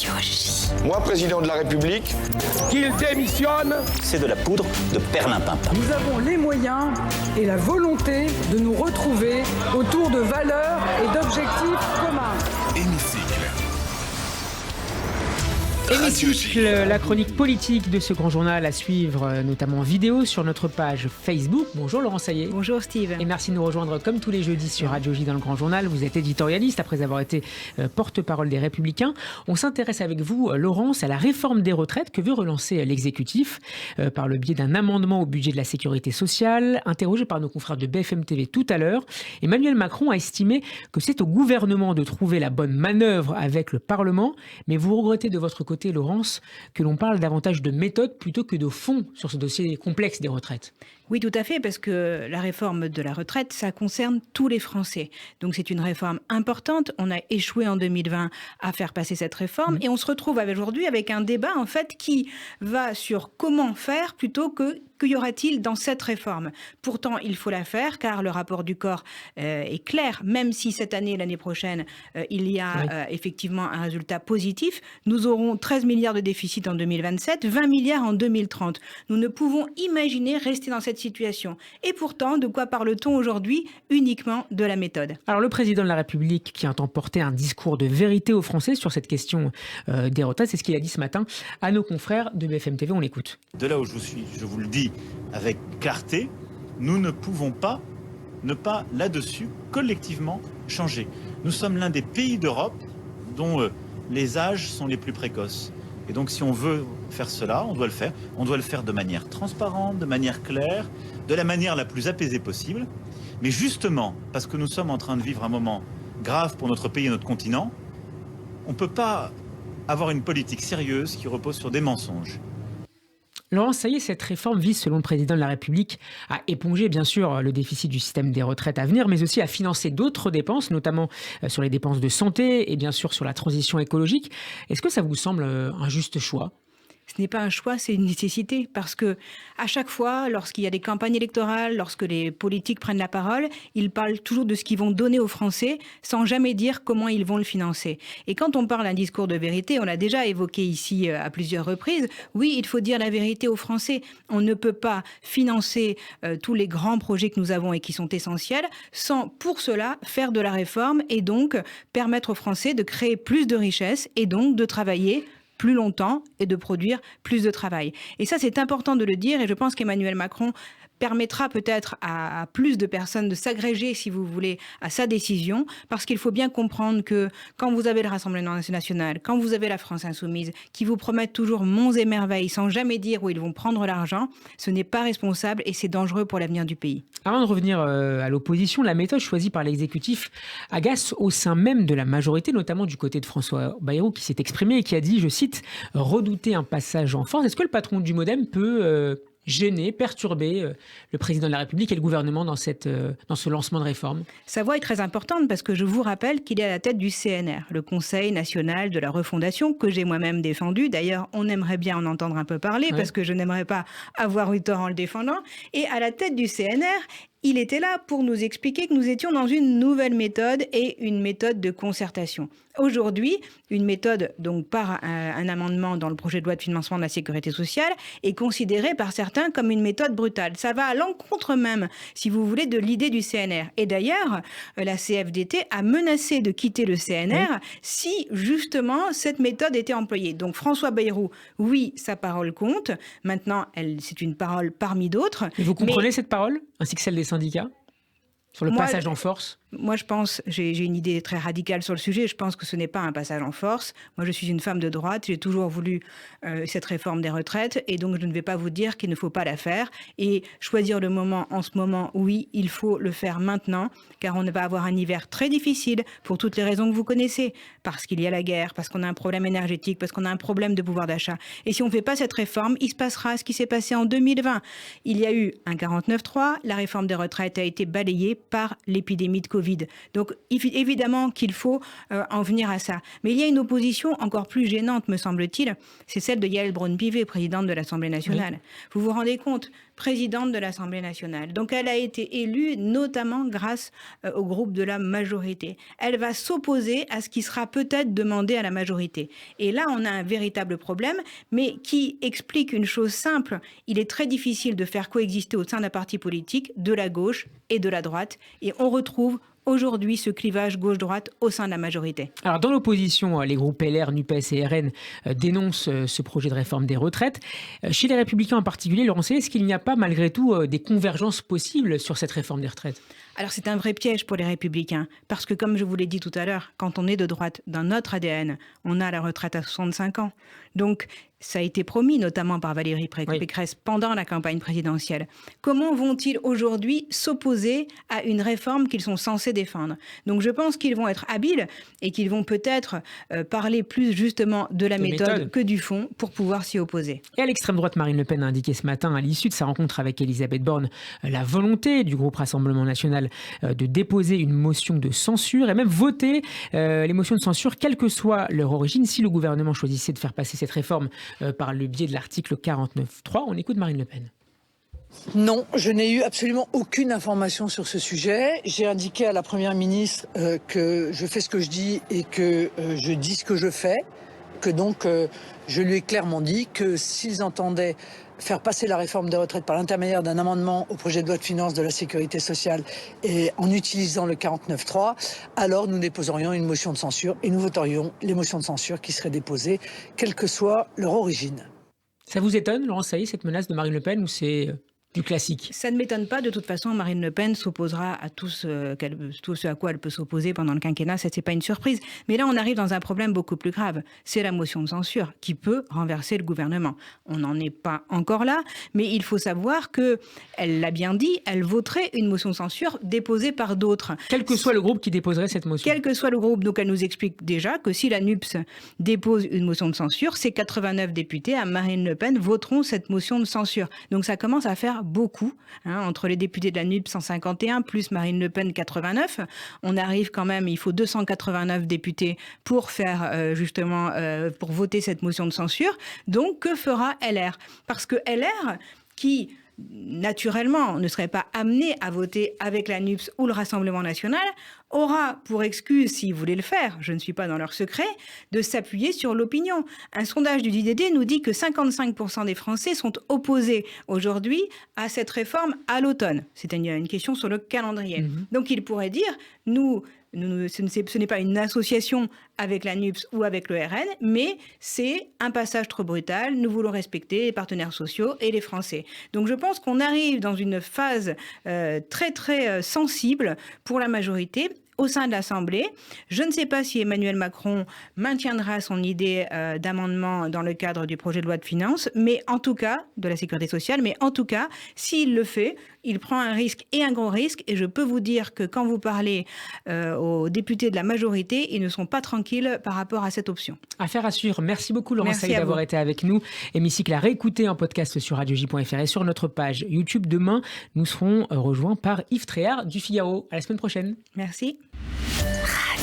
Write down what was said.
idéologie. Moi, président de la République, qu'il démissionne. C'est de la poudre de perlimpinpin. Nous avons les moyens et la volonté de nous retrouver autour de valeurs et d'objectifs communs. Hémicycle, la chronique politique de ce grand journal à suivre, notamment en vidéo sur notre page Facebook. Bonjour Laurent Saillet. Bonjour Steve. Et merci de nous rejoindre comme tous les jeudis sur Radio J dans le grand journal. Vous êtes éditorialiste après avoir été porte-parole des Républicains. On s'intéresse avec vous, Laurence, à la réforme des retraites que veut relancer l'exécutif par le biais d'un amendement au budget de la sécurité sociale. Interrogé par nos confrères de BFM TV tout à l'heure, Emmanuel Macron a estimé que c'est au gouvernement de trouver la bonne manœuvre avec le Parlement. Mais vous regrettez de votre côté, Laurence, que l'on parle davantage de méthode plutôt que de fond sur ce dossier complexe des retraites. Oui, tout à fait, parce que la réforme de la retraite, ça concerne tous les Français. Donc c'est une réforme importante. On a échoué en 2020 à faire passer cette réforme et on se retrouve aujourd'hui avec un débat en fait qui va sur comment faire plutôt que y aura-t-il dans cette réforme. Pourtant, il faut la faire car le rapport du corps est clair. Même si cette année, l'année prochaine, il y a effectivement un résultat positif, nous aurons 13 milliards de déficit en 2027, 20 milliards en 2030. Nous ne pouvons imaginer rester dans cette situation. Et pourtant, de quoi parle-t-on aujourd'hui? Uniquement de la méthode. Alors le président de la République qui entend porter un discours de vérité aux Français sur cette question des retraites, c'est ce qu'il a dit ce matin à nos confrères de BFM TV. On l'écoute. De là où je suis, je vous le dis avec clarté, nous ne pouvons pas ne pas là-dessus collectivement changer. Nous sommes l'un des pays d'Europe dont les âges sont les plus précoces. Et donc si on veut faire cela, on doit le faire. On doit le faire de manière transparente, de manière claire, de la manière la plus apaisée possible. Mais justement, parce que nous sommes en train de vivre un moment grave pour notre pays et notre continent, on ne peut pas avoir une politique sérieuse qui repose sur des mensonges. Laurent, ça y est, cette réforme vise, selon le président de la République, à éponger bien sûr le déficit du système des retraites à venir, mais aussi à financer d'autres dépenses, notamment sur les dépenses de santé et bien sûr sur la transition écologique. Est-ce que ça vous semble un juste choix ? Ce n'est pas un choix, c'est une nécessité. Parce que à chaque fois, lorsqu'il y a des campagnes électorales, lorsque les politiques prennent la parole, ils parlent toujours de ce qu'ils vont donner aux Français sans jamais dire comment ils vont le financer. Et quand on parle d'un discours de vérité, on l'a déjà évoqué ici à plusieurs reprises, oui, il faut dire la vérité aux Français. On ne peut pas financer tous les grands projets que nous avons et qui sont essentiels sans, pour cela, faire de la réforme et donc permettre aux Français de créer plus de richesses et donc de travailler plus longtemps et de produire plus de travail. Et ça, c'est important de le dire et je pense qu'Emmanuel Macron permettra peut-être à plus de personnes de s'agréger, si vous voulez, à sa décision, parce qu'il faut bien comprendre que quand vous avez le Rassemblement national, quand vous avez la France insoumise, qui vous promettent toujours monts et merveilles sans jamais dire où ils vont prendre l'argent, ce n'est pas responsable et c'est dangereux pour l'avenir du pays. Avant de revenir à l'opposition, la méthode choisie par l'exécutif agace au sein même de la majorité, notamment du côté de François Bayrou, qui s'est exprimé et qui a dit, je cite, « redouter un passage en force ». Est-ce que le patron du MoDem peut gêner, perturber le président de la République et le gouvernement dans ce lancement de réforme? Sa voix est très importante parce que je vous rappelle qu'il est à la tête du CNR, le Conseil national de la refondation, que j'ai moi-même défendu. D'ailleurs, on aimerait bien en entendre un peu parler parce que je n'aimerais pas avoir eu tort en le défendant. Et à la tête du CNR, il était là pour nous expliquer que nous étions dans une nouvelle méthode et une méthode de concertation. Aujourd'hui, une méthode, donc par un amendement dans le projet de loi de financement de la sécurité sociale, est considérée par certains comme une méthode brutale. Ça va à l'encontre même, si vous voulez, de l'idée du CNR. Et d'ailleurs, la CFDT a menacé de quitter le CNR si justement cette méthode était employée. Donc François Bayrou, oui, sa parole compte. Maintenant, c'est une parole parmi d'autres. Et vous comprenez cette parole, ainsi que celle des syndicats, sur le passage en force? Moi, je pense, j'ai une idée très radicale sur le sujet. Je pense que ce n'est pas un passage en force. Moi, je suis une femme de droite. J'ai toujours voulu cette réforme des retraites. Et donc, je ne vais pas vous dire qu'il ne faut pas la faire. Et choisir le moment, en ce moment, oui, il faut le faire maintenant. Car on va avoir un hiver très difficile pour toutes les raisons que vous connaissez. Parce qu'il y a la guerre, parce qu'on a un problème énergétique, parce qu'on a un problème de pouvoir d'achat. Et si on ne fait pas cette réforme, il se passera ce qui s'est passé en 2020. Il y a eu un 49.3. La réforme des retraites a été balayée par l'épidémie de Covid. Donc évidemment qu'il faut en venir à ça. Mais il y a une opposition encore plus gênante, me semble-t-il, c'est celle de Yaël Braun-Pivet, présidente de l'Assemblée nationale. Oui. Vous vous rendez compte, présidente de l'Assemblée nationale. Donc elle a été élue notamment grâce au groupe de la majorité. Elle va s'opposer à ce qui sera peut-être demandé à la majorité. Et là, on a un véritable problème, mais qui explique une chose simple. Il est très difficile de faire coexister au sein d'un parti politique de la gauche et de la droite. Et on retrouve aujourd'hui ce clivage gauche-droite au sein de la majorité. Alors dans l'opposition, les groupes LR, NUPES et RN dénoncent ce projet de réforme des retraites. Chez les Républicains en particulier, Laurent Sayé, est-ce qu'il n'y a pas malgré tout des convergences possibles sur cette réforme des retraites ? Alors c'est un vrai piège pour les Républicains, parce que comme je vous l'ai dit tout à l'heure, quand on est de droite, dans notre ADN, on a la retraite à 65 ans. Donc ça a été promis notamment par Valérie Pécresse pendant la campagne présidentielle. Comment vont-ils aujourd'hui s'opposer à une réforme qu'ils sont censés défendre ? Donc je pense qu'ils vont être habiles et qu'ils vont peut-être parler plus justement de la méthode que du fond pour pouvoir s'y opposer. Et à l'extrême droite, Marine Le Pen a indiqué ce matin, à l'issue de sa rencontre avec Elisabeth Borne, la volonté du groupe Rassemblement National de déposer une motion de censure et même voter les motions de censure, quelle que soit leur origine, si le gouvernement choisissait de faire passer cette réforme par le biais de l'article 49.3. On écoute Marine Le Pen. Non, je n'ai eu absolument aucune information sur ce sujet. J'ai indiqué à la Première ministre que je fais ce que je dis et que je dis ce que je fais, que donc je lui ai clairement dit que s'ils entendaient faire passer la réforme des retraites par l'intermédiaire d'un amendement au projet de loi de finances de la sécurité sociale et en utilisant le 49.3, alors nous déposerions une motion de censure et nous voterions les motions de censure qui seraient déposées, quelle que soit leur origine. Ça vous étonne, Laurent Sayé, cette menace de Marine Le Pen, ou c'est du classique? Ça ne m'étonne pas. De toute façon, Marine Le Pen s'opposera à tout ce à quoi elle peut s'opposer pendant le quinquennat. Ça, c'est pas une surprise. Mais là, on arrive dans un problème beaucoup plus grave. C'est la motion de censure qui peut renverser le gouvernement. On n'en est pas encore là, mais il faut savoir que, elle l'a bien dit, elle voterait une motion de censure déposée par d'autres. Quel que soit le groupe qui déposerait cette motion. Quel que soit le groupe. Donc, elle nous explique déjà que si la NUPES dépose une motion de censure, ces 89 députés à Marine Le Pen voteront cette motion de censure. Donc, ça commence à faire beaucoup, entre les députés de la NUPES 151 plus Marine Le Pen 89. On arrive quand même, il faut 289 députés pour faire pour voter cette motion de censure. Donc que fera LR ? Parce que LR, qui naturellement ne serait pas amené à voter avec la NUPES ou le Rassemblement national, aura pour excuse, s'il voulait le faire, je ne suis pas dans leur secret, de s'appuyer sur l'opinion. Un sondage du DDD nous dit que 55% des Français sont opposés aujourd'hui à cette réforme à l'automne. C'est une question sur le calendrier. Donc il pourrait dire, ce n'est pas une association avec la NUPES ou avec le RN, mais c'est un passage trop brutal. Nous voulons respecter les partenaires sociaux et les Français. Donc je pense qu'on arrive dans une phase très très sensible pour la majorité au sein de l'Assemblée. Je ne sais pas si Emmanuel Macron maintiendra son idée d'amendement dans le cadre du projet de loi de finances, mais en tout cas, de la sécurité sociale, mais en tout cas, s'il le fait, il prend un risque et un gros risque. Et je peux vous dire que quand vous parlez aux députés de la majorité, ils ne sont pas tranquilles par rapport à cette option. Affaire à suivre. Merci beaucoup, Laurent Sayé, d'avoir été avec nous. Hémicycle à réécouter en podcast sur radioj.fr et sur notre page YouTube. Demain, nous serons rejoints par Yves Tréhard du Figaro. À la semaine prochaine. Merci.